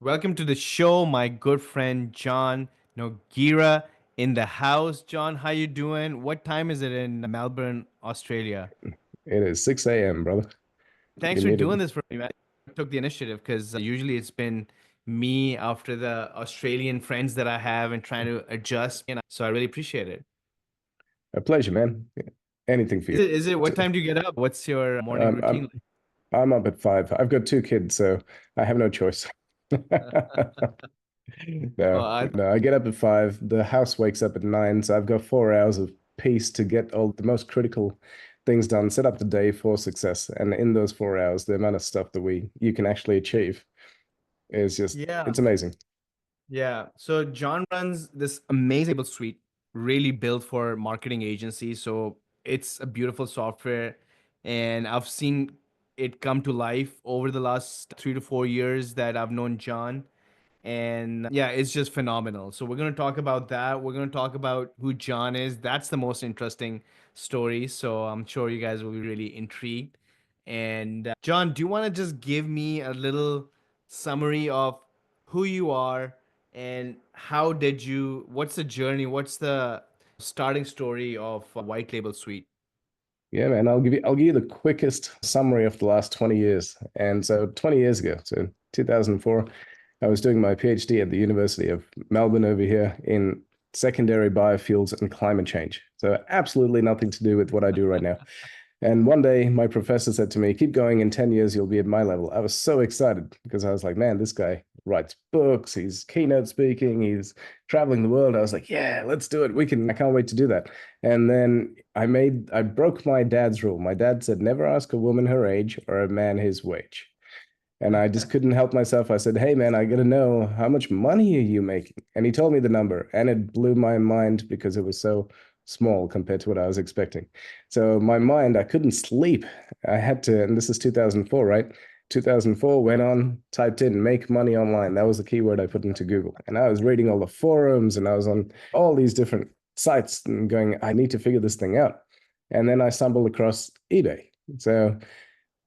Welcome to the show, my good friend John Nogueira in the house. John, how you doing? What time is it in Melbourne, Australia? It is 6 a.m., brother. Thanks You for needed. doing this for me, man. I took the initiative because usually it's been me after the Australian friends that I have and trying to adjust. So I really appreciate it. A pleasure, man. Anything for Is you. it, is it, what T- time do you get up? What's your morning Um, routine I'm I'm up at 5. I've got two kids, so I have no choice. like? No, I get up at 5. The house wakes up at 9, so I've got 4 hours of peace to get all the most critical things done, set up the day for success. And in those 4 hours, the amount of stuff that we you can actually achieve is just Yeah. it's amazing. Yeah. So John runs this amazing suite, really built for marketing agencies. So it's a beautiful software, and I've seen it come to life over the last 3 to 4 years that I've known John. And yeah, it's just phenomenal. So we're going to talk about that. We're going to talk about who John is. That's the most interesting story. So I'm sure you guys will be really intrigued. And John, do you want to just give me a little summary of who you are and how did you, what's the journey, what's the starting story of White Label Suite? Yeah, man, I'll give you the quickest summary of the last 20 years. And so 20 years ago, so 2004, I was doing my PhD at the University of Melbourne over here in secondary biofuels and climate change. So absolutely nothing to do with what I do right now. And one day my professor said to me, keep going, in 10 years, you'll be at my level. I was so excited because I was like, man, this guy writes books, he's keynote speaking, he's traveling the world. I was like, yeah, let's do it. I can't wait to do that. And then I broke my dad's rule. My dad said, never ask a woman her age or a man his wage. And I just couldn't help myself. I said, hey, man, I got to know, how much money are you making? And he told me the number, and it blew my mind because it was so small compared to what I was expecting. So my mind, I couldn't sleep. I had to, and this is 2004, right? 2004 went on, typed in make money online. That was the keyword I put into Google. And I was reading all the forums and I was on all these different sites and going, I need to figure this thing out. And then I stumbled across eBay. So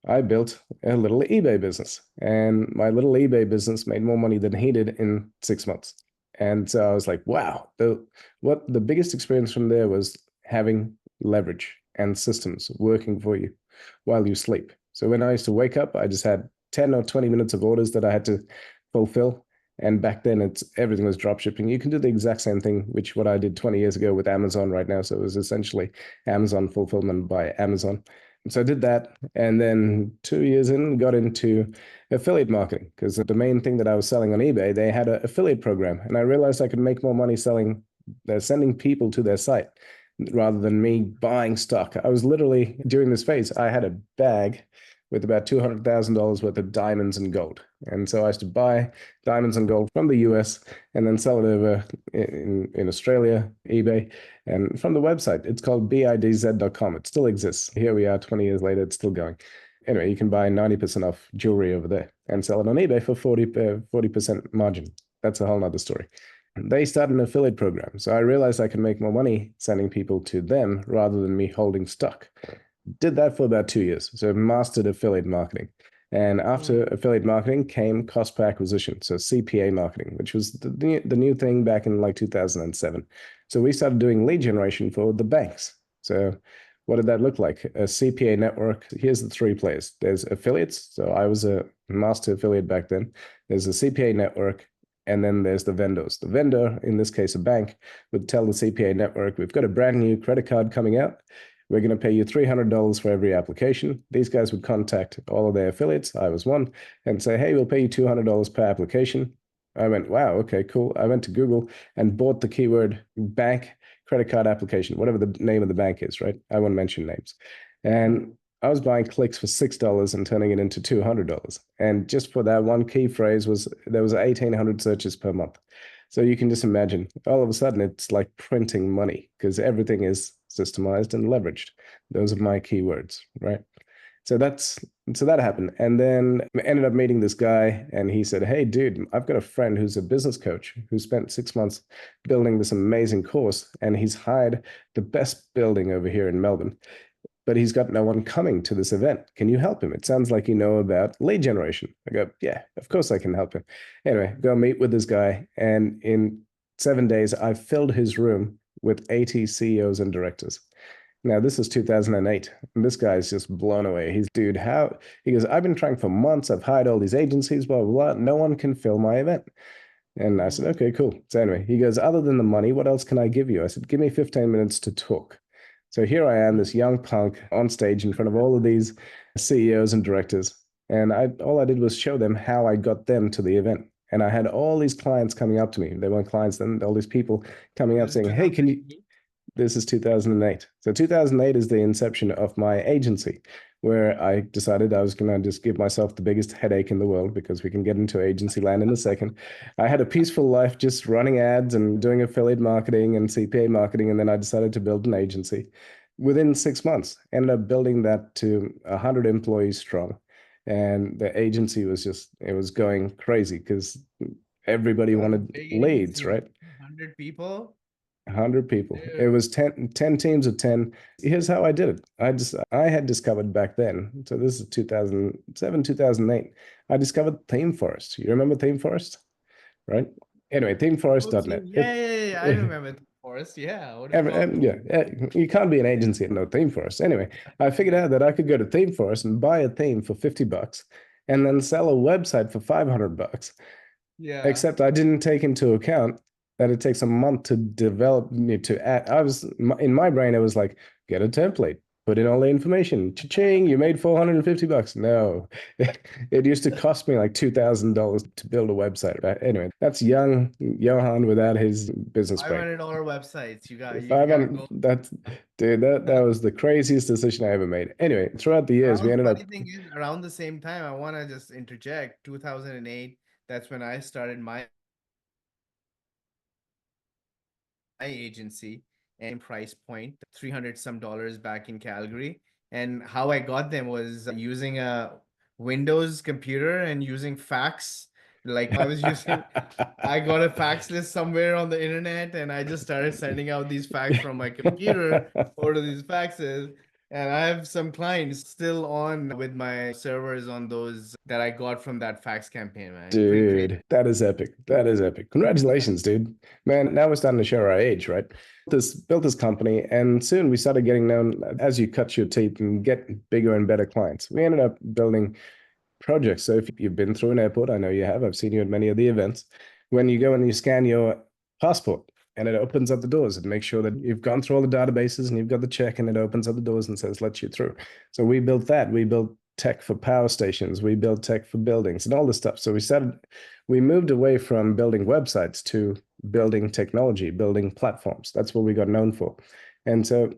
I built a little eBay business, and my little eBay business made more money than he did in 6 months. And so I was like, wow, the biggest experience from there was having leverage and systems working for you while you sleep. So when I used to wake up, I just had 10 or 20 minutes of orders that I had to fulfill. And back then it's everything was drop shipping. You can do the exact same thing, which what I did 20 years ago with Amazon right now. So it was essentially Amazon fulfillment by Amazon. So I did that, and then 2 years in, got into affiliate marketing because the main thing that I was selling on eBay, they had an affiliate program, and I realized I could make more money sending people to their site rather than me buying stock. I was literally during this phase, I had a bag with about $200,000 worth of diamonds and gold, and so I used to buy diamonds and gold from the US and then sell it over in Australia, eBay. And from the website, it's called bidz.com. It still exists. Here we are 20 years later, it's still going. Anyway, you can buy 90% off jewelry over there and sell it on eBay for 40% margin. That's a whole nother story. They started an affiliate program. So I realized I could make more money sending people to them rather than me holding stock. Did that for about 2 years. So mastered affiliate marketing. And after affiliate marketing came cost per acquisition, so CPA marketing, which was the new thing back in like 2007. So we started doing lead generation for the banks. So what did that look like? A CPA network. Here's the three players. There's affiliates. So I was a master affiliate back then. There's a CPA network, and then there's the vendors. The vendor, in this case, a bank, would tell the CPA network, we've got a brand new credit card coming out. We're going to pay you $300 for every application. These guys would contact all of their affiliates. I was one, and say, hey, we'll pay you $200 per application. I went, wow, okay, cool. I went to Google and bought the keyword bank credit card application, whatever the name of the bank is, right? I won't mention names. And I was buying clicks for $6 and turning it into $200. And just for that one key phrase there was 1,800 searches per month. So you can just imagine all of a sudden it's like printing money because everything is systemized and leveraged. Those are my keywords, right? So that happened. And then I ended up meeting this guy, and he said, hey, dude, I've got a friend who's a business coach who spent 6 months building this amazing course, and he's hired the best building over here in Melbourne. but he's got no one coming to this event. Can you help him? It sounds like you know about lead generation. I go, yeah, of course I can help him. Anyway, go meet with this guy. And in 7 days, I filled his room with 80 CEOs and directors. Now, this is 2008, and this guy's just blown away. He's, dude, how? He goes, I've been trying for months. I've hired all these agencies, blah, blah, blah. No one can fill my event. And I said, Mm. okay, cool. So anyway, he goes, other than the money, what else can I give you? I said, give me 15 minutes to talk. So here I am, this young punk on stage in front of all of these CEOs and directors. And all I did was show them how I got them to the event. And I had all these clients coming up to me. They weren't clients then, all these people coming up This is saying, hey, can you, 2008. this is 2008. So 2008 is the inception of my agency, where I decided I was going to just give myself the biggest headache in the world, because we can get into agency land in a second. I had a peaceful life just running ads and doing affiliate marketing and CPA marketing. And then I decided to build an agency. Within 6 months, ended up building that to 100 employees strong. And the agency was just, it was going crazy because everybody That's a wanted big leads, agency, man. right? 100 people. 100 people. It Dude. was 10 teams of 10. Here's how I did it. I had discovered back then. So this is 2007, 2008. I discovered Theme Forest. You remember Theme Forest, right? Anyway, Oh, team. themeforest.net. Yeah, yeah, yeah, yeah. I remember the forest. Yeah. What is called? Yeah, you can't be an agency at no Theme Forest. Anyway, I figured Yeah. out that I could go to Theme Forest and buy a theme for $50 and then sell a website for $500. Yeah. Except I didn't take into account that it takes a month to develop to add. I was in my brain, it was like, get a template, put in all the information. Cha-ching, you made $450. No, it used to cost me like $2,000 to build a website. Right? Anyway, that's young Johann without his business brain. $500 websites. You Five gotta hundred. go. That's dude. That was the craziest decision I ever made. Anyway, throughout the years, we Around ended funny up. thing is, around the same time, I want to just interject. 2008, that's when I started my agency, and price point, 300 some dollars back in Calgary. And how I got them was using a Windows computer and using fax. Like I was using, I got a fax list somewhere on the internet and I just started sending out these fax from my computer over to these faxes. And I have some clients still on with my servers on those that I got from that fax campaign, man. Pretty crazy. Dude, that is epic. That is epic. Congratulations, dude. Man, now we're starting to show our age, right? Built this company, and soon we started getting known as you cut your teeth and get bigger and better clients. We ended up building projects. So if you've been through an airport, I know you have, I've seen you at many of the events. When you go and you scan your passport and it opens up the doors, it makes sure that you've gone through all the databases and you've got the check, and it opens up the doors and says, let you through. So we built that. We built tech for power stations. We built tech for buildings and all this stuff. So we moved away from building websites to building technology, building platforms. That's what we got known for. And so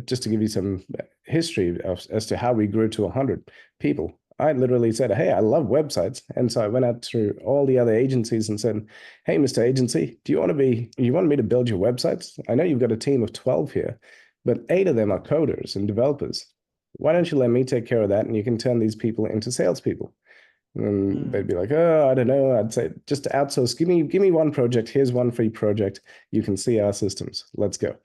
just to give you some history as to how we grew to 100 people, I literally said, hey, I love websites. And so I went out through all the other agencies and said, hey, Mr. Agency, you want me to build your websites? I know you've got a team of 12 here, but 8 of them are coders and developers. Why don't you let me take care of that? And you can turn these people into salespeople. And they'd be like, oh, I don't know. I'd say just outsource. Give me one project. Here's one free project. You can see our systems. Let's go.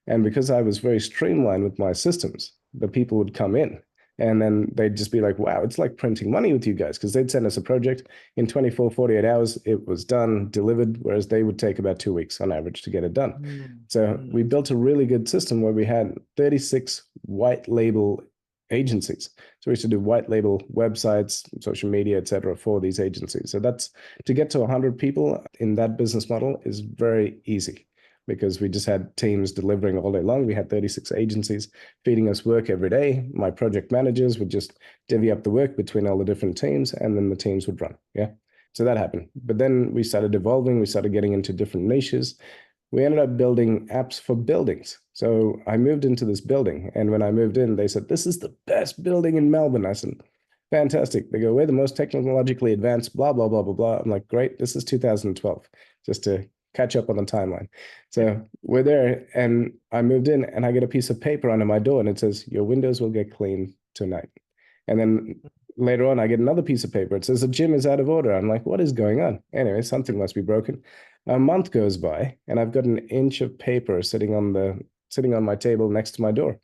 And because I was very streamlined with my systems, the people would come in and then they'd just be like, wow, it's like printing money with you guys. Because they'd send us a project in 24, 48 hours. It was done, delivered, whereas they would take about 2 weeks on average to get it done. So we built a really good system where we had 36 white label agencies. So we used to do white label websites, social media, etc., for these agencies. So that's to get to 100 people in that business model is very easy because we just had teams delivering all day long. We had 36 agencies feeding us work every day. My project managers would just divvy up the work between all the different teams, and then the teams would run. Yeah. So that happened. But then we started evolving. We started getting into different niches. We ended up building apps for buildings. So I moved into this building, and when I moved in, they said, this is the best building in Melbourne. I said, fantastic. They go, we're the most technologically advanced, blah, blah, blah, blah, blah. I'm like, great. This is 2012, just to catch up on the timeline. So we're there, and I moved in, and I get a piece of paper under my door, and it says, your windows will get cleaned tonight. And then later on, I get another piece of paper. It says, the gym is out of order. I'm like, what is going on? Anyway, something must be broken. A month goes by, and I've got an inch of paper sitting on my table next to my door.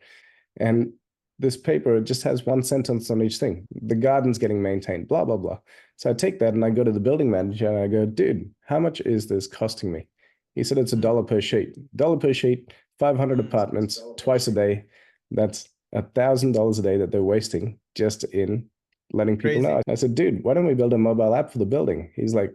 And this paper just has one sentence on each thing. The garden's getting maintained, blah, blah, blah. So I take that and I go to the building manager and I go, dude, how much is this costing me? He said it's $1 per sheet. $1 per sheet, 500 apartments, twice a day. That's $1,000 a day that they're wasting just in letting people know. Crazy. I said, dude, why don't we build a mobile app for the building? He's like,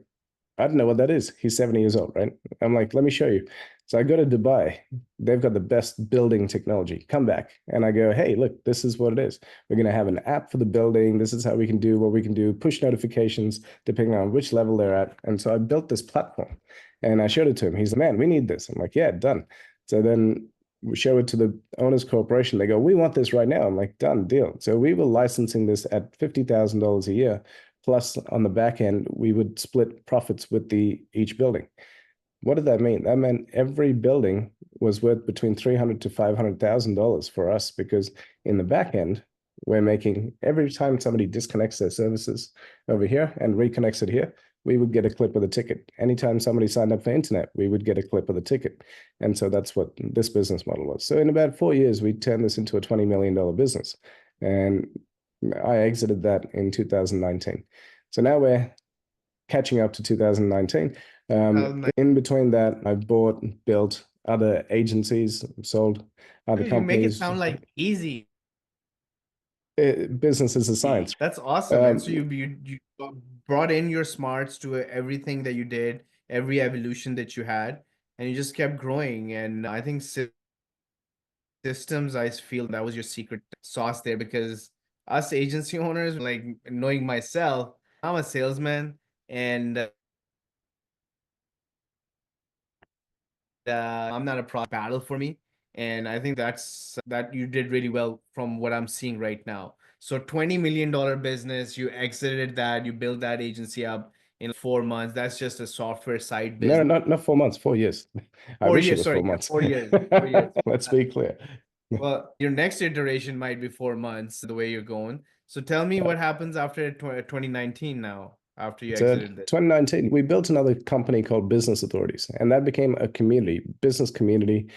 I don't know what that is. He's 70 years old, right? I'm like, let me show you. So I go to Dubai. They've got the best building technology. Come back. And I go, hey, look, this is what it is. We're going to have an app for the building. This is how we can do what we can do, push notifications depending on which level they're at. And so I built this platform and I showed it to him. He's like, man, we need this. I'm like, yeah, done. So then we show it to the owners corporation. They go, we want this right now. I'm like, done, deal. So we were licensing this at $50,000 a year. Plus, on the back end, we would split profits with each building. What did that mean? That meant every building was worth between $300,000 to $500,000 for us because in the back end, we're making every time somebody disconnects their services over here and reconnects it here, we would get a clip of the ticket. Anytime somebody signed up for internet, we would get a clip of the ticket. And so that's what this business model was. So in about 4 years, we turned this into a $20 million business. And I exited that in 2019. So now we're catching up to 2019. In between that, I've bought, built other agencies, sold other You make it companies. sound like easy. Business is a science. That's awesome. And so you brought in your smarts to everything that you did, every evolution that you had, and you just kept growing. And I think systems, I feel that was your secret sauce there because us agency owners, like knowing myself, I'm a salesman and I'm not a battle for me. And I think that you did really well from what I'm seeing right now. So $20 million business, you exited that, you built that agency up in 4 months. That's just a software side No, business. not 4 months, 4 years. I Four wish it years, was sorry, four yeah, months. 4 years, 4 years. Let's be clear. Well, your next iteration might be 4 months, the way you're going. So tell me what happens after 2019 now, after you So exited this. 2019, we built another company called Business Authorities, and that became a community, business community,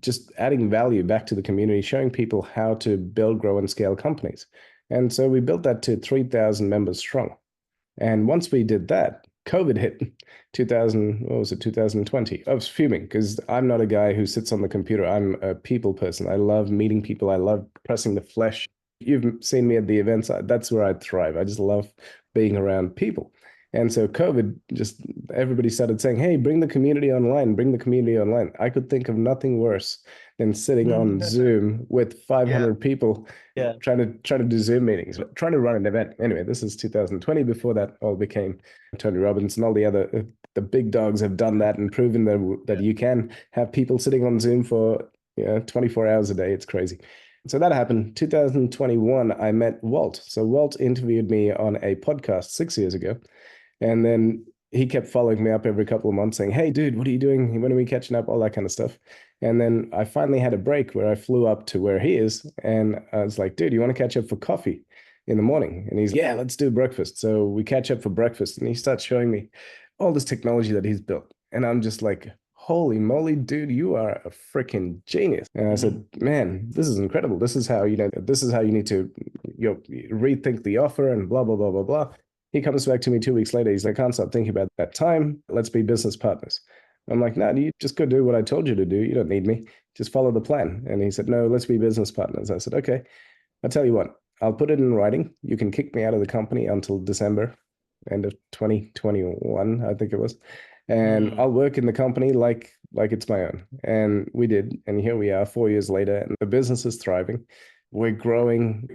just adding value back to the community, showing people how to build, grow, and scale companies. And so we built that to 3,000 members strong. And once we did that, COVID hit 2000, what was it, 2020? I was fuming because I'm not a guy who sits on the computer. I'm a people person. I love meeting people. I love pressing the flesh. You've seen me at the events. That's where I thrive. I just love being around people. And so COVID, just everybody started saying, hey, bring the community online, bring the community online. I could think of nothing worse than sitting on Zoom with 500 people trying to do Zoom meetings, trying to run an event. Anyway, this is 2020. Before that, all became Tony Robbins and all the other the big dogs have done that and proven that you can have people sitting on Zoom for 24 hours a day. It's crazy. So that happened. 2021, I met Walt. So Walt interviewed me on a podcast 6 years ago. And then he kept following me up every couple of months saying, hey, dude, what are you doing? When are we catching up? All that kind of stuff. And then I finally had a break where I flew up to where he is. And I was like, dude, you want to catch up for coffee in the morning? And he's, yeah, let's do breakfast. So we catch up for breakfast. And he starts showing me all this technology that he's built. And I'm just like, holy moly, dude, you are a freaking genius. And I said, man, this is incredible. This is how, this is how you need to rethink the offer and blah, blah, blah, blah, blah. He comes back to me 2 weeks later. He's like, I can't stop thinking about that time. Let's be business partners. I'm like, no, you just go do what I told you to do. You don't need me. Just follow the plan. And he said, no, let's be business partners. I said, okay, I'll tell you what, I'll put it in writing. You can kick me out of the company until December, end of 2021, I think it was. And I'll work in the company like it's my own. And we did. And here we are 4 years later, and the business is thriving. We're growing.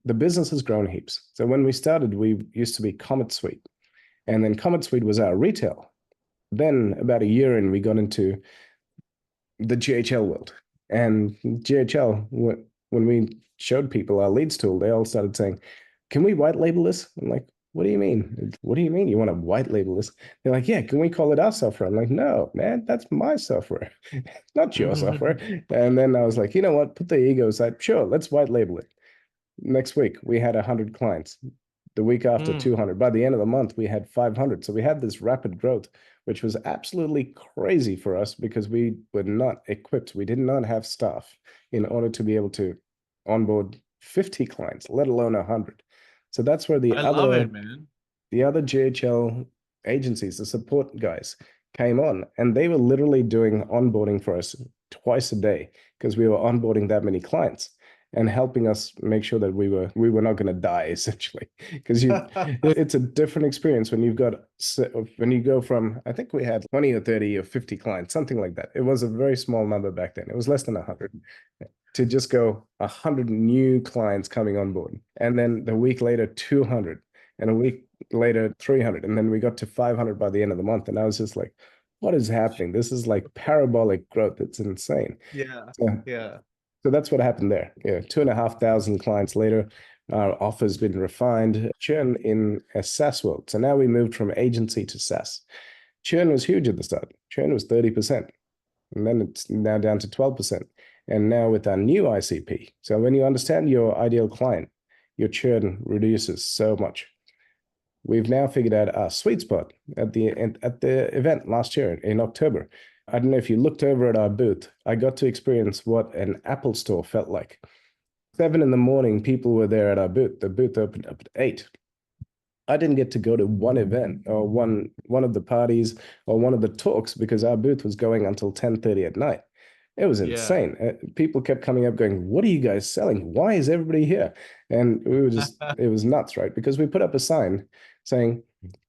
The business has grown heaps. So when we started, we used to be Comet Suite. And then Comet Suite was our retail. Then about a year in, we got into the GHL world. And GHL, when we showed people our leads tool, they all started saying, can we white label this? I'm like, what do you mean? What do you mean you want to white label this? They're like, yeah, can we call it our software? I'm like, no, man, that's my software, not your software. And then I was like, you know what? Put the ego aside. Sure, let's white label it. Next week, we had 100 clients. The week after, 200. By the end of the month, we had 500. So we had this rapid growth, which was absolutely crazy for us because we were not equipped. We did not have staff in order to be able to onboard 50 clients, let alone 100. So that's where I love it, man. the other GHL agencies, the support guys, came on, and they were literally doing onboarding for us twice a day because we were onboarding that many clients and helping us make sure that we were not going to die essentially, because you it's a different experience when you've got when you go from, I think we had 20 or 30 or 50 clients, something like that. It was a very small number back then. It was less than 100, to just go 100 new clients coming on board, and then the week later 200, and a week later 300, and then we got to 500 by the end of the month. And I was just like, what is happening? This is like parabolic growth. It's insane. Yeah. So, Yeah. so that's what happened there. Yeah, 2,500 clients later, our offer's been refined. Churn in a SaaS world. So now we moved from agency to SaaS. Churn was huge at the start. Churn was 30%, and then it's now down to 12%. And now with our new ICP, so when you understand your ideal client, your churn reduces so much. We've now figured out our sweet spot at the event last year in October. I don't know if you looked over at our booth. I got to experience what an Apple store felt like. 7 in the morning, people were there at our booth. The booth opened up at 8. I didn't get to go to one event or one of the parties or one of the talks because our booth was going until 10:30 at night. It was Yeah. insane. People kept coming up going, "What are you guys selling? Why is everybody here?" And we were just, it was nuts, right? Because we put up a sign saying,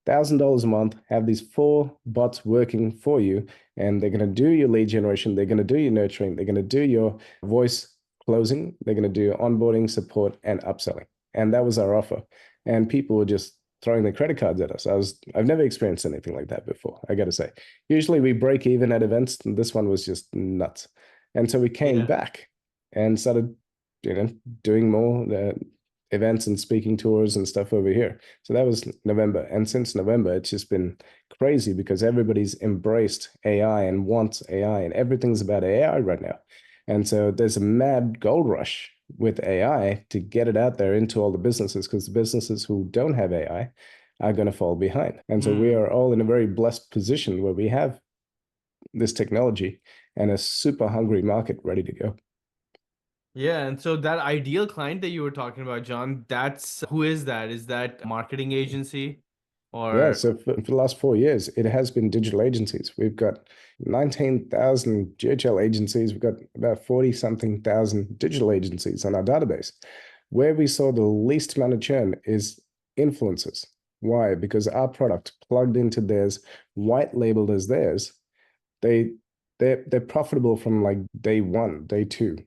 $1,000 a month, have these 4 bots working for you, and they're going to do your lead generation, they're going to do your nurturing, they're going to do your voice closing, they're going to do onboarding, support, and upselling. And that was our offer. And people were just throwing their credit cards at us. I've never experienced anything like that before, I got to say. Usually we break even at events, and this one was just nuts. And so we came Yeah. back and started, doing more events and speaking tours and stuff over here. So that was November. And since November, it's just been crazy because everybody's embraced AI and wants AI, and everything's about AI right now. And so there's a mad gold rush with AI to get it out there into all the businesses, because the businesses who don't have AI are going to fall behind. And so we Hmm. are all in a very blessed position where we have this technology and a super hungry market ready to go. Yeah, and so that ideal client that you were talking about, John, that's who is that? Is that a marketing agency Yeah, or so for the last 4 years, it has been digital agencies. We've got 19,000 GHL agencies. We've got about 40 something thousand digital agencies on our database. Where we saw the least amount of churn is influencers. Why? Because our product plugged into theirs, white labeled as theirs, they they're profitable from like day one, day two.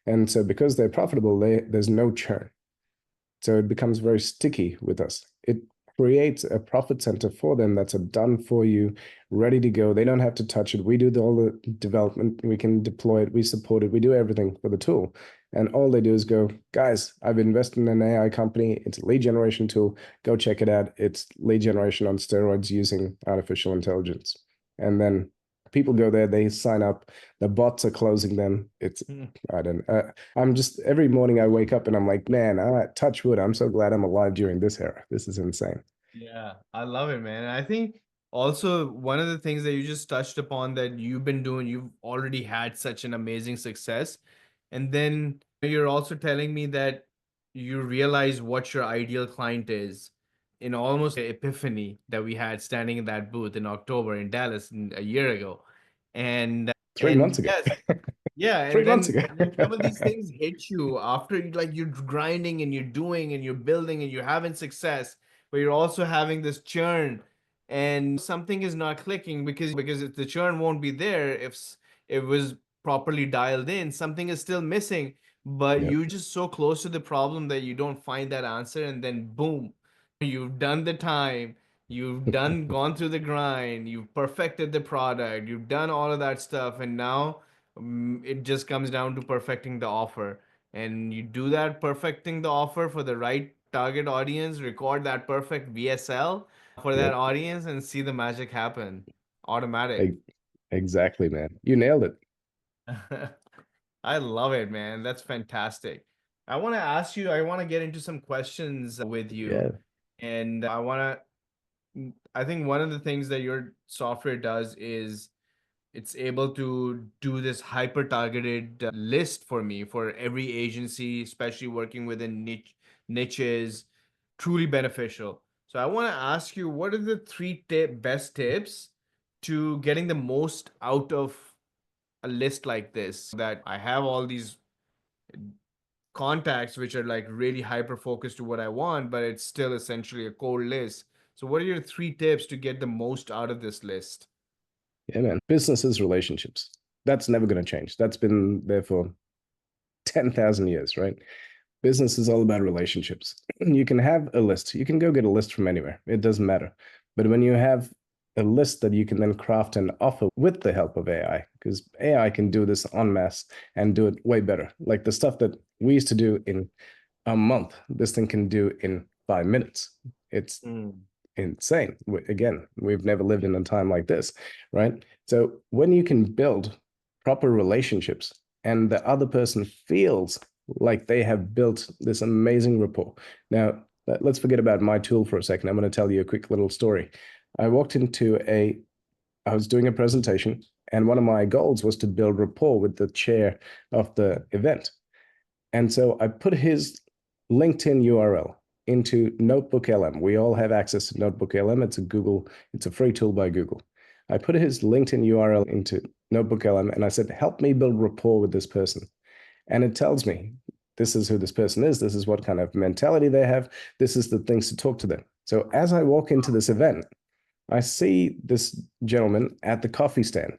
And so because they're profitable, there's no churn. So it becomes very sticky with us. It creates a profit center for them that's a done for you, ready to go. They don't have to touch it. We do all the development. We can deploy it. We support it. We do everything for the tool. And all they do is go, guys, I've invested in an AI company. It's a lead generation tool. Go check it out. It's lead generation on steroids using artificial intelligence. And then people go there, they sign up. The bots are closing them. It's Hmm. I don't. I'm just every morning I wake up and I'm like, man, touch wood. I'm so glad I'm alive during this era. This is insane. Yeah, I love it, man. And I think also one of the things that you just touched upon that you've been doing, you've already had such an amazing success. And then you're also telling me that you realize what your ideal client is in almost an epiphany that we had standing in that booth in October in Dallas a year ago. And 3 months ago. yes, yeah, 3 months ago. and then some of these things hit you after like you're grinding and you're doing and you're building and you're having success, but you're also having this churn and something is not clicking because if the churn won't be there if it was properly dialed in, something is still missing, but Yeah. you're just so close to the problem that you don't find that answer, and then boom, you've done the time, you've done gone through the grind, you've perfected the product, you've done all of that stuff, and now it just comes down to perfecting the offer. And you do that, perfecting the offer for the right target audience, record that perfect VSL for that Yep. audience, and see the magic happen. Automatic. Exactly, man. You nailed it. I love it, man. That's fantastic. I want to ask you, I want to get into some questions with you. Yeah. And I think one of the things that your software does is It's able to do this hyper targeted list for me for every agency, especially working within niches, truly beneficial. So I want to ask you, what are the best tips to getting the most out of a list like this? That I have all these contacts which are like really hyper focused to what I want, but it's still essentially a cold list. So what are your 3 tips to get the most out of this list? Yeah, man. Business is relationships. That's never going to change. That's been there for 10,000 years, right? Business is all about relationships. You can have a list. You can go get a list from anywhere. It doesn't matter. But when you have a list that you can then craft and offer with the help of AI, because AI can do this en masse and do it way better. Like the stuff that we used to do in a month, this thing can do in 5 minutes. It's Mm. insane. Again, we've never lived in a time like this, right? So when you can build proper relationships and the other person feels like they have built this amazing rapport. Now, let's forget about my tool for a second. I'm going to tell you a quick little story. I walked into I was doing a presentation, and one of my goals was to build rapport with the chair of the event. And so I put his LinkedIn URL into Notebook LM. We all have access to Notebook LM. It's a free tool by Google. I put his LinkedIn URL into Notebook LM and I said, help me build rapport with this person. And it tells me this is who this person is. This is what kind of mentality they have. This is the things to talk to them. So as I walk into this event, I see this gentleman at the coffee stand.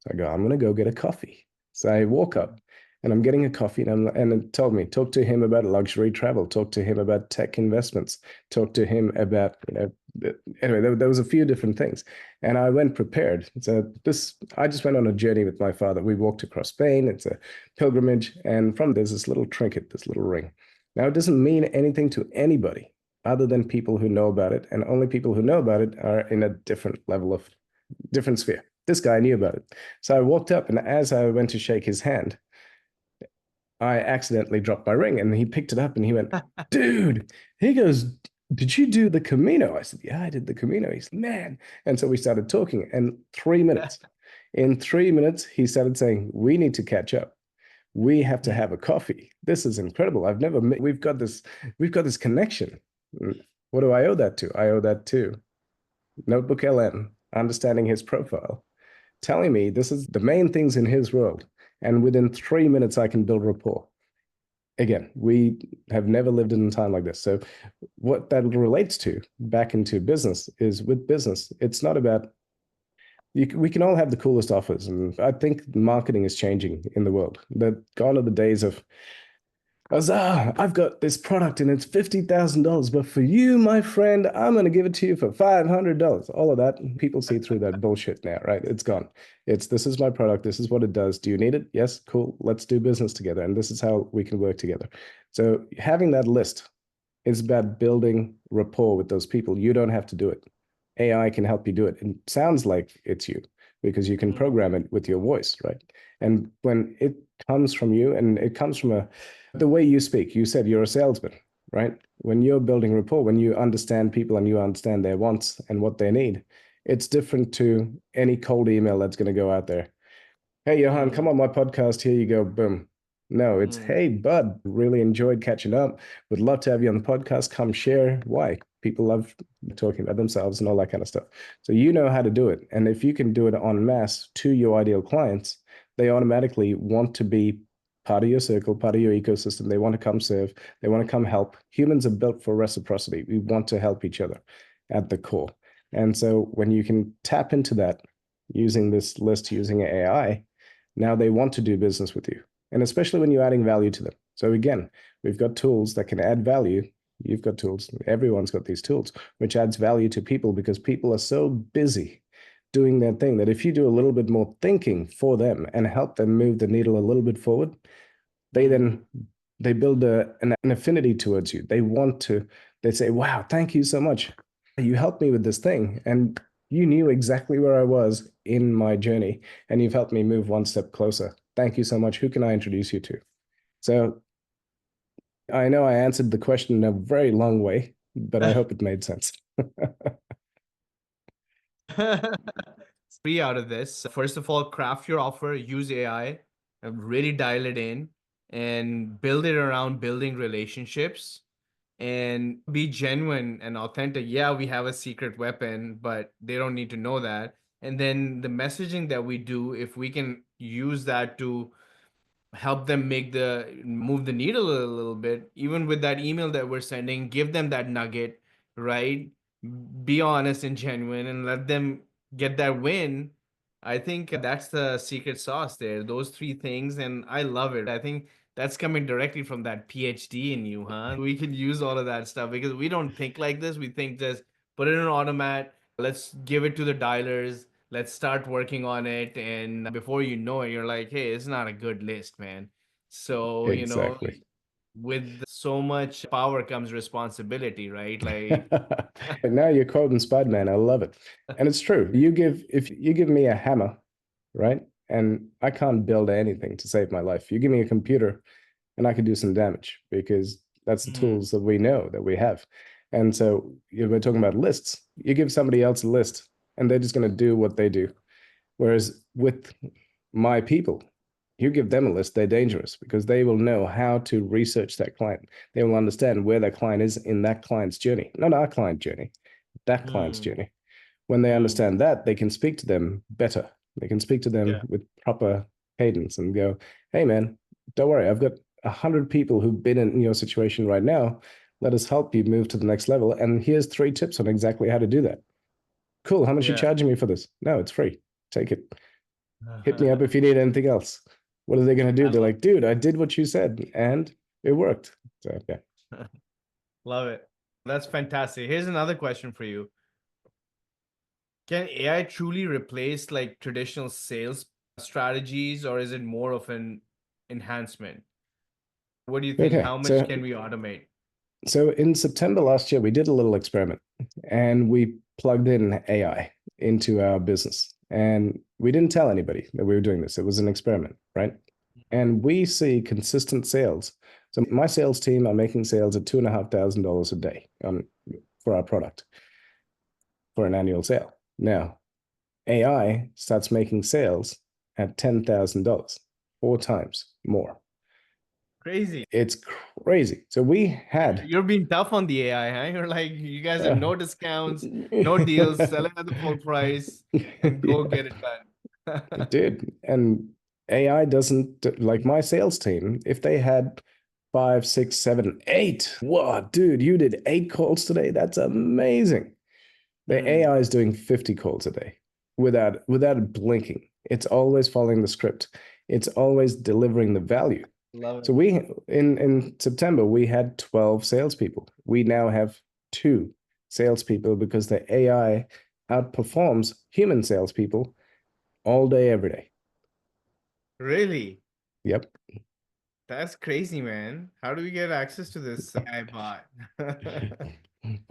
So I go, I'm going to go get a coffee. So I walk up and I'm getting a coffee and it told me, talk to him about luxury travel, talk to him about tech investments, talk to him about, anyway, there was a few different things. And I went prepared. So I just went on a journey with my father. We walked across Spain. It's a pilgrimage. And from there's this little trinket, this little ring. Now, it doesn't mean anything to anybody other than people who know about it. And only people who know about it are in a different sphere. This guy knew about it. So I walked up, and as I went to shake his hand, I accidentally dropped my ring, and he picked it up and he went, dude, he goes, did you do the Camino? I said, yeah, I did the Camino. He's, man. And so we started talking, and in 3 minutes, he started saying, we need to catch up. We have to have a coffee. This is incredible. We've got this connection. What do I owe that to? I owe that to Notebook LM, understanding his profile, telling me this is the main things in his world. And within 3 minutes, I can build rapport. Again, we have never lived in a time like this. So, what that relates to back into business is with business, it's not about, we can all have the coolest offers. And I think marketing is changing in the world. Gone are the days of, Huzzah, I've got this product and it's $50,000, but for you, my friend, I'm going to give it to you for $500. All of that, people see through that bullshit now, right? It's gone. This is my product. This is what it does. Do you need it? Yes, cool. Let's do business together. And this is how we can work together. So having that list is about building rapport with those people. You don't have to do it. AI can help you do it. It sounds like it's you because you can program it with your voice, right? And when it comes from you and it comes from the way you speak, you said you're a salesman, right? When you're building rapport, when you understand people and you understand their wants and what they need, it's different to any cold email that's going to go out there. Hey, Johann, come Mm. on my podcast. Here you go. Boom. No, it's, Mm. hey, bud, really enjoyed catching up. Would love to have you on the podcast. Come share. Why? People love talking about themselves and all that kind of stuff. So you know how to do it. And if you can do it en masse to your ideal clients, they automatically want to be part of your circle, part of your ecosystem. They want to come serve. They want to come help. Humans are built for reciprocity. We want to help each other at the core. And so when you can tap into that using this list, using AI, now they want to do business with you. And especially when you're adding value to them. So again, we've got tools that can add value. You've got tools. Everyone's got these tools, which adds value to people because people are so busy doing their thing that if you do a little bit more thinking for them and help them move the needle a little bit forward, Mm. they build an affinity towards you. They say, wow, thank you so much. You helped me with this thing. And you knew exactly where I was in my journey. And you've helped me move one step closer. Thank you so much. Who can I introduce you to? So I know I answered the question in a very long way, but I hope it made sense. Three out of this. First of all, craft your offer, use AI, and really dial it in and build it around building relationships and be genuine and authentic. Yeah, we have a secret weapon, but they don't need to know that. And then the messaging that we do, if we can use that to help them make the move the needle a little bit, even with that email that we're sending, give them that nugget, right? Be honest and genuine and let them get that win. I think that's the secret sauce there, those three things, and I love it. I think that's coming directly from that PhD in you, huh? We can use all of that stuff because we don't think like this. We think just put it in an automat, let's give it to the dialers, let's start working on it, and before you know it, you're like, hey, it's not a good list, man. So Exactly. with so much power comes responsibility, right? Like, And now you're quoting Spider-Man. I love it. And it's true. If you give me a hammer, right? And I can't build anything to save my life. You give me a computer and I can do some damage because that's the hmm, tools that we know that we have. And so we're talking about lists. You give somebody else a list and they're just going to do what they do. Whereas with my people, you give them a list, they're dangerous because they will know how to research that client. They will understand where that client is in that client's journey, not our client journey, that client's hmm, journey. When they hmm, understand that, they can speak to them better. They can speak to them yeah, with proper cadence and go, hey, man, don't worry. I've got 100 people who've been in your situation right now. Let us help you move to the next level. And here's 3 tips on exactly how to do that. Cool. How much are you yeah. charging me for this? No, it's free. Take it. Hit me up if you need anything else. What are they going to do? I They're love like, dude, I did what you said and it worked. So, yeah. love it. That's fantastic. Here's another question for you. Can AI truly replace like traditional sales strategies, or is it more of an enhancement? What do you think? Okay. How much can we automate? So in September last year, we did a little experiment and we plugged in AI into our business. And we didn't tell anybody that we were doing this. It was an experiment, right? And we see consistent sales. So my sales team are making sales at $2,500 a day for our product for an annual sale. Now, AI starts making sales at $10,000, 4 times more. Crazy. It's crazy. So we had You're being tough on the AI, huh? You're like, you guys have uh, no discounts, no deals, sell it at the full price and go yeah, get it done. dude. And AI doesn't like my sales team. If they had five, six, seven, eight, whoa, dude, you did 8 calls today. That's amazing. The Hmm, AI is doing 50 calls a day without blinking. It's always following the script. It's always delivering the value. love So it. we in September we had 12 salespeople. We now have 2 salespeople because the AI outperforms human salespeople all day, every day. Really? Yep, That's crazy, man. How do we get access to this AI bot?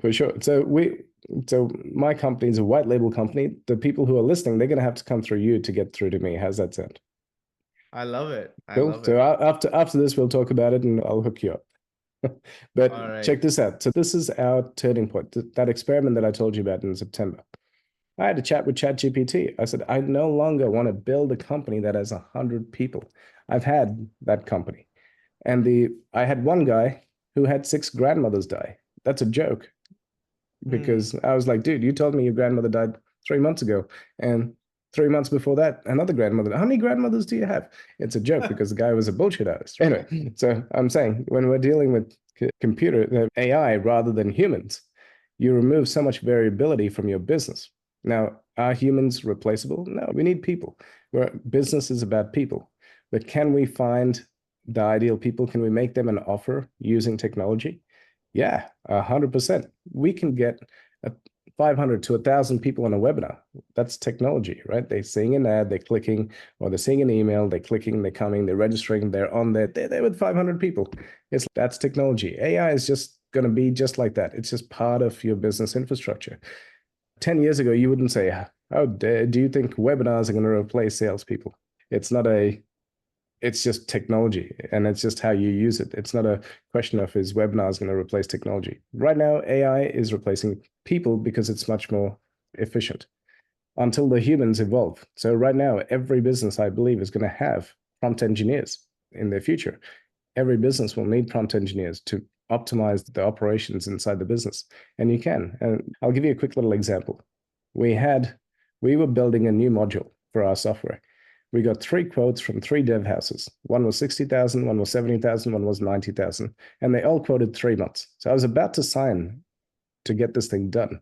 for sure. So my company is a white label company. The people who are listening, they're going to have to come through you to get through to me. How's that sound? I love it. I Cool. love So it. after this, we'll talk about it and I'll hook you up. All But right. check this out. So this is our turning point. That experiment that I told you about in September. I had a chat with ChatGPT. I said, I no longer want to build a company that has 100 people. I've had that company. And I had one guy who had 6 grandmothers die. That's a joke Hmm. because I was like, dude, you told me your grandmother died 3 months ago. And 3 months before that, another grandmother. How many grandmothers do you have? It's a joke because the guy was a bullshit artist. Anyway, so I'm saying when we're dealing with computer AI rather than humans, you remove so much variability from your business. Now, are humans replaceable? No, we need people. Where business is about people. But can we find the ideal people? Can we make them an offer using technology? Yeah, 100%. We can get a 500 to 1,000 people on a webinar. That's technology, right? They're seeing an ad, they're clicking, or they're seeing an email, they're clicking, they're coming, they're registering, they're on there, they're there with 500 people. That's technology. AI is just going to be just like that. It's just part of your business infrastructure. 10 years ago, you wouldn't say, "How do you think webinars are going to replace salespeople?" It's not a it's just technology and it's just how you use it. It's not a question of is webinars going to replace technology. Right now, AI is replacing people because it's much more efficient. until the humans evolve. So right now, every business, I believe, is going to have prompt engineers in their future. Every business will need prompt engineers to optimize the operations inside the business. And you can. And I'll give you a quick little example. We were building a new module for our software. We got 3 quotes from 3 dev houses. One was 60,000, one was 70,000, one was 90,000, and they all quoted 3 months. So I was about to sign to get this thing done.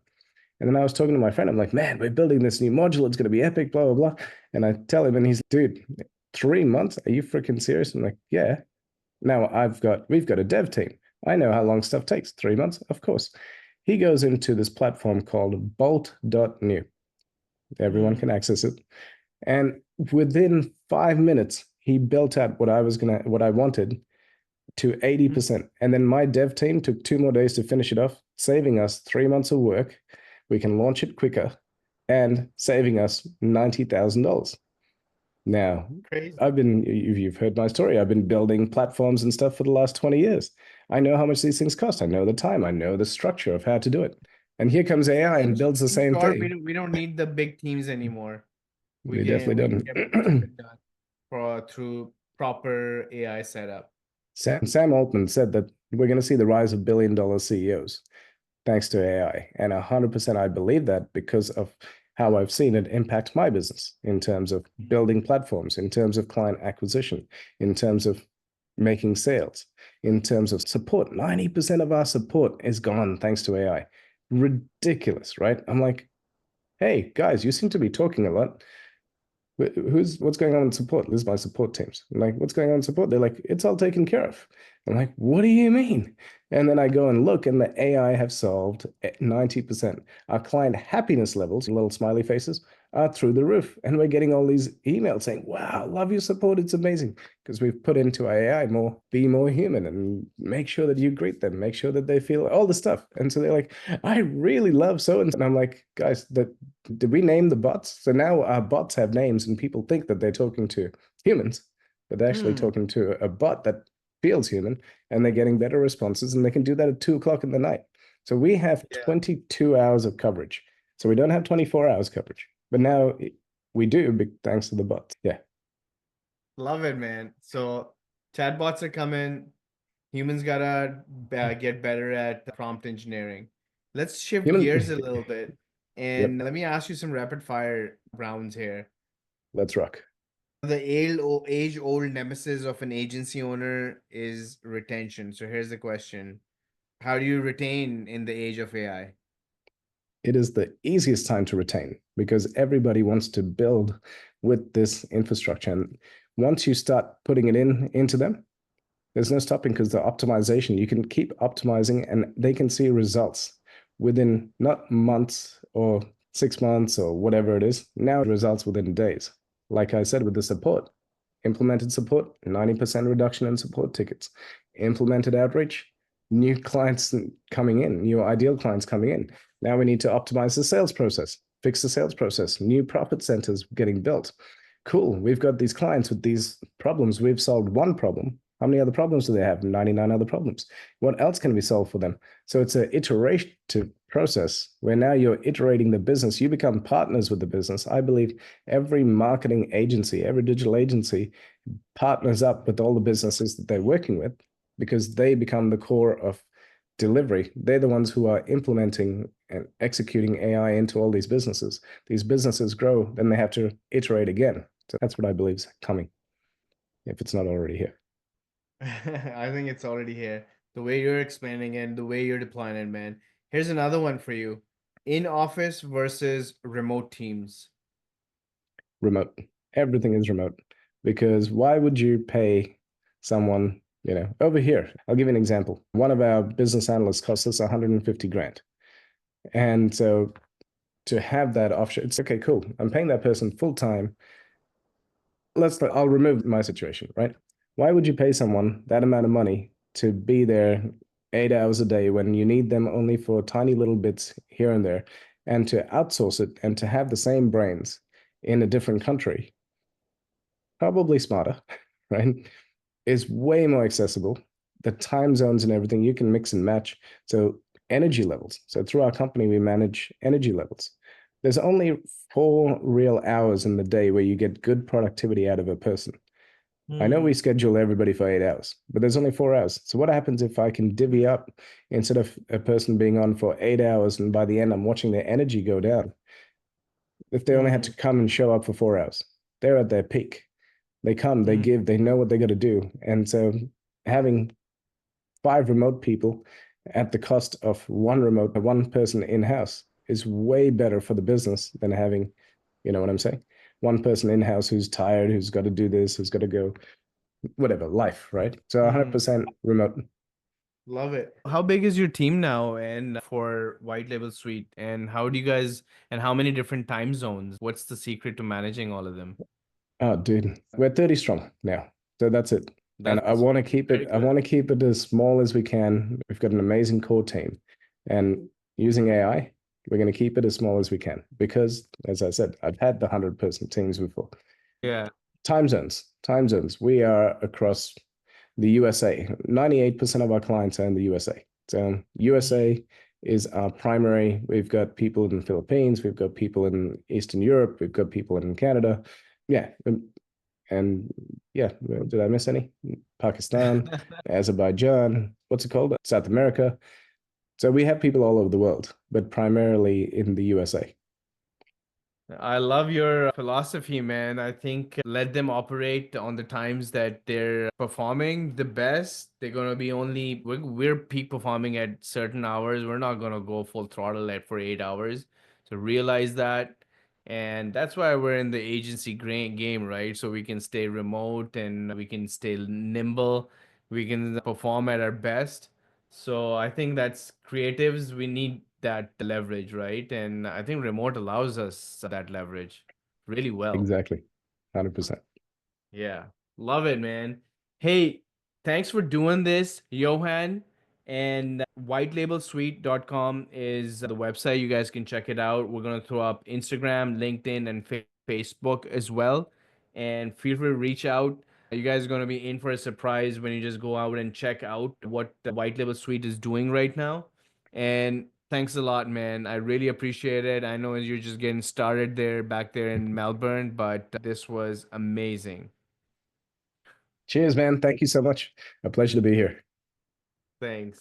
And then I was talking to my friend. I'm like, man, we're building this new module. It's going to be epic, blah, blah, blah. And I tell him, and he's, dude, 3 months? Are you freaking serious? I'm like, yeah. Now we've got a dev team. I know how long stuff takes. 3 months, of course. He goes into this platform called bolt.new. Everyone can access it. And within 5 minutes, he built out what I wanted to 80%. And then my dev team took 2 more days to finish it off, saving us 3 months of work. We can launch it quicker and saving us $90,000. Now, Crazy. you've heard my story. I've been building platforms and stuff for the last 20 years. I know how much these things cost. I know the time. I know the structure of how to do it. And here comes AI and builds the same Short, thing. we don't need the big teams anymore. We definitely We can get most of don't. it done through proper AI setup. Sam Altman said that we're going to see the rise of billion-dollar CEOs thanks to AI. And 100% I believe that because of how I've seen it impact my business in terms of building platforms, in terms of client acquisition, in terms of making sales, in terms of support. 90% of our support is gone thanks to AI. Ridiculous, right? I'm like, hey, guys, you seem to be talking a lot. What's going on in support? This is my support teams. I'm like, what's going on in support? They're like, it's all taken care of. I'm like, what do you mean? And then I go and look, and the AI have solved 90%. Our client happiness levels, little smiley faces, are through the roof. And we're getting all these emails saying, wow, love your support. It's amazing. Because we've put into our AI be more human and make sure that you greet them, make sure that they feel all the stuff. And so they're like, I really love so and so. And I'm like, guys, did we name the bots? So now our bots have names and people think that they're talking to humans, but they're actually talking to a bot that feels human, and they're getting better responses, and they can do that at 2 o'clock in the night. So we have 22 hours of coverage. So we don't have 24 hours coverage, but now we do thanks to the bots. Yeah. Love it, man. So chatbots are coming. Humans gotta get better at prompt engineering. Let's shift gears a little bit, and let me ask you some rapid fire rounds here. Let's rock. The age-old nemesis of an agency owner is retention. So here's the question: how do you retain in the age of AI? It is the easiest time to retain because everybody wants to build with this infrastructure. And once you start putting it into them, there's no stopping because the optimization, you can keep optimizing and they can see results within not months or 6 months or whatever it is. Now results within days. Like I said, with the support, implemented support, 90% reduction in support tickets, implemented outreach, new clients coming in, new ideal clients coming in. Now we need to optimize the sales process, fix the sales process, new profit centers getting built. Cool. We've got these clients with these problems. We've solved one problem. How many other problems do they have? 99 other problems. What else can we solve for them? So it's an iterative process where now you're iterating the business. You become partners with the business. I believe every marketing agency, every digital agency partners up with all the businesses that they're working with because they become the core of delivery. They're the ones who are implementing and executing AI into all these businesses. These businesses grow, then they have to iterate again. So that's what I believe is coming, if it's not already here. I think it's already here. The way you're explaining it, the way you're deploying it, man. Here's another one for you. In office versus remote teams. Remote. Everything is remote because why would you pay someone, over here? I'll give you an example. One of our business analysts costs us 150 grand. And so to have that offshore, it's okay, cool. I'm paying that person full time. I'll remove my situation, right? Why would you pay someone that amount of money to be there 8 hours a day when you need them only for tiny little bits here and there, and to outsource it and to have the same brains in a different country? Probably smarter, right? Is way more accessible. The time zones and everything you can mix and match. So energy levels. So through our company, we manage energy levels. There's only 4 real hours in the day where you get good productivity out of a person. I know we Hmm. schedule everybody for 8 hours, but there's only 4 hours. So what happens if I can divvy up instead of a person being on for 8 hours and by the end I'm watching their energy go down? If they only had Hmm. to come and show up for 4 hours, they're at their peak. They come, they Hmm. give, they know what they got to do. And so having 5 remote people at the cost of one person in-house is way better for the business than having, you know what I'm saying? One person in-house who's tired, who's got to do this, who's got to go, whatever, life, right? So Hmm. 100% remote. Love it. How big is your team now and for White Label Suite? And how do you guys, and how many different time zones? What's the secret to managing all of them? Oh, dude, we're 30 strong now. So that's it. And I That's want to keep very it, I good. want to keep it as small as we can. We've got an amazing core team. And using AI, we're going to keep it as small as we can because, as I said, I've had the 100-person teams before. Yeah. Time zones. Time zones. We are across the USA. 98% of our clients are in the USA. So USA is our primary. We've got people in the Philippines, we've got people in Eastern Europe, we've got people in Canada. Yeah. And yeah, did I miss any? Pakistan, Azerbaijan, what's it called? South America. So we have people all over the world, but primarily in the USA. I love your philosophy, man. I think let them operate on the times that they're performing the best. They're going to be only, we're peak performing at certain hours. We're not going to go full throttle at for 8 hours. So realize that. And that's why we're in the agency game, right? So we can stay remote and we can stay nimble. We can perform at our best. So I think that's creatives, we need that leverage, right? And I think remote allows us that leverage really well. Exactly. 100%. Yeah. Love it, man. Hey, thanks for doing this, Johan. And whitelabelsuite.com is the website. You guys can check it out. We're going to throw up Instagram, LinkedIn, and Facebook as well. And feel free to reach out. You guys are going to be in for a surprise when you just go out and check out what the White Label Suite is doing right now. And thanks a lot, man. I really appreciate it. I know you're just getting started there back there in Melbourne, but this was amazing. Cheers, man. Thank you so much. A pleasure to be here. Thanks.